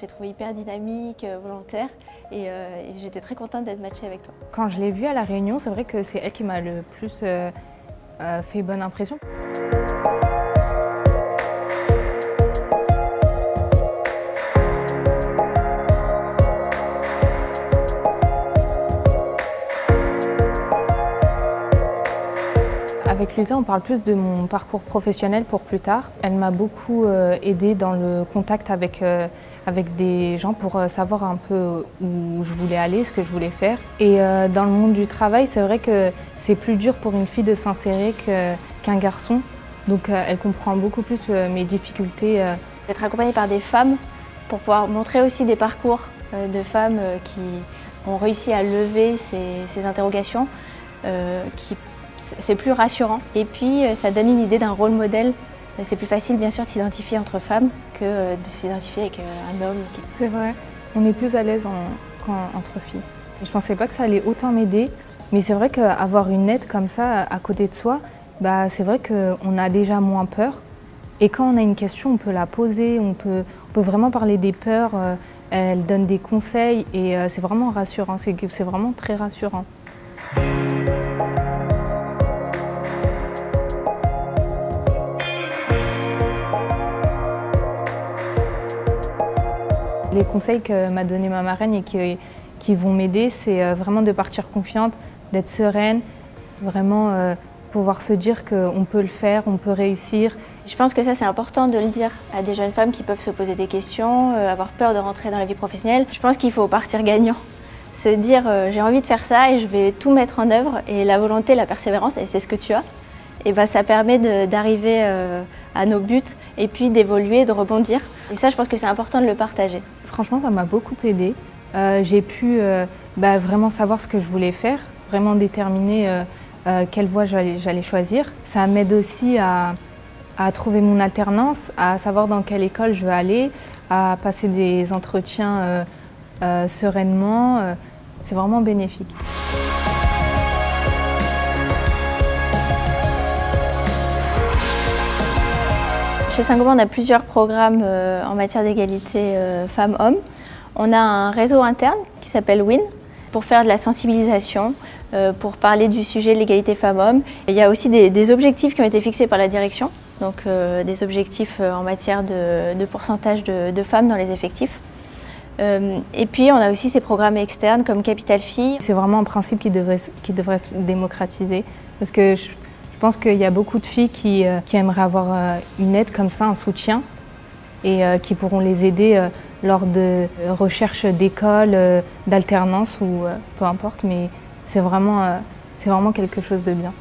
Je t'ai trouvé hyper dynamique, volontaire et j'étais très contente d'être matchée avec toi. Quand je l'ai vue à la réunion, c'est vrai que c'est elle qui m'a le plus fait bonne impression. Avec Luisa, on parle plus de mon parcours professionnel pour plus tard. Elle m'a beaucoup aidée dans le contact avec des gens pour savoir un peu où je voulais aller, ce que je voulais faire. Et dans le monde du travail, c'est vrai que c'est plus dur pour une fille de s'insérer qu'un garçon. Donc elle comprend beaucoup plus mes difficultés. D'être accompagnée par des femmes pour pouvoir montrer aussi des parcours de femmes qui ont réussi à lever ces interrogations, c'est plus rassurant. Et puis ça donne une idée d'un rôle modèle. C'est plus facile bien sûr de s'identifier entre femmes que de s'identifier avec un homme. C'est vrai, on est plus à l'aise entre filles. Je ne pensais pas que ça allait autant m'aider, mais c'est vrai qu'avoir une aide comme ça à côté de soi, c'est vrai qu'on a déjà moins peur. Et quand on a une question, on peut la poser, on peut vraiment parler des peurs, elle donne des conseils et c'est vraiment rassurant, c'est vraiment très rassurant. Les conseils que m'a donné ma marraine et qui vont m'aider, c'est vraiment de partir confiante, d'être sereine, vraiment pouvoir se dire qu'on peut le faire, on peut réussir. Je pense que ça c'est important de le dire à des jeunes femmes qui peuvent se poser des questions, avoir peur de rentrer dans la vie professionnelle. Je pense qu'il faut partir gagnant, se dire j'ai envie de faire ça et je vais tout mettre en œuvre et la volonté, la persévérance, et c'est ce que tu as. Et ça permet d'arriver à nos buts et puis d'évoluer, de rebondir. Et ça, je pense que c'est important de le partager. Franchement, ça m'a beaucoup aidée. J'ai pu vraiment savoir ce que je voulais faire, vraiment déterminer quelle voie j'allais choisir. Ça m'aide aussi à trouver mon alternance, à savoir dans quelle école je veux aller, à passer des entretiens sereinement. C'est vraiment bénéfique. Chez Saint-Gobain, on a plusieurs programmes en matière d'égalité femmes-hommes. On a un réseau interne qui s'appelle WIN pour faire de la sensibilisation, pour parler du sujet de l'égalité femmes-hommes. Il y a aussi des objectifs qui ont été fixés par la direction, donc des objectifs en matière de pourcentage de femmes dans les effectifs. Et puis on a aussi ces programmes externes comme Capital Filles. C'est vraiment un principe qui devrait se démocratiser parce que je pense qu'il y a beaucoup de filles qui aimeraient avoir une aide comme ça, un soutien, et qui pourront les aider lors de recherche d'école, d'alternance ou peu importe, mais c'est vraiment quelque chose de bien.